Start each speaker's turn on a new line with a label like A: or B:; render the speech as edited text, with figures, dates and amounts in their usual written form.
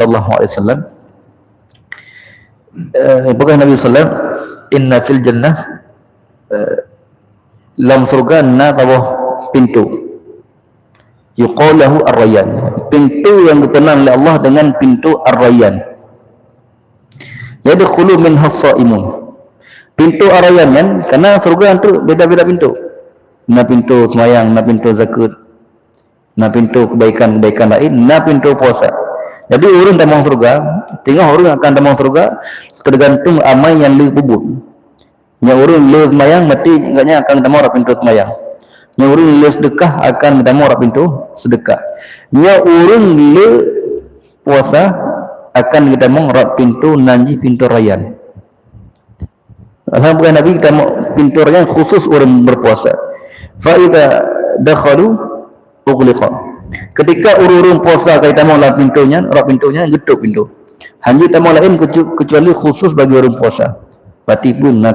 A: sallallahu alaihi wasallam, bukan Nabi sallallahu, inna fil jannah, dalam surga na bawah pintu, yuqalahu ar-rayyan, pintu yang dikenal oleh Allah dengan pintu ar-rayyan. Yadkhulu minha as-saimun. Pintu ar-rayyan kan, karena surga itu beda-beda pintu. Na pintu sembahyang, na pintu zakat, na pintu kebaikan-kebaikan lain, na pintu puasa. Jadi orang damang surga, tengok orang akan damang surga tergantung amal yang lu kubur. Yang orang lu sembahyang mati enggaknya akan damang pintu sembahyang. Yang orang lu sedekah akan damang pintu sedekah. Yang orang lu puasa akan damang pintu nanji pintu rayyan. Alhamdulillah Nabi kita pintu rayyan khusus orang berpuasa. Fa idza dakhalu ughliqa. Ketika urung puasa kita mau lah pintunya getuk pintu. Hanya tamu lain kecuali khusus bagi orang puasa. Berarti pun nak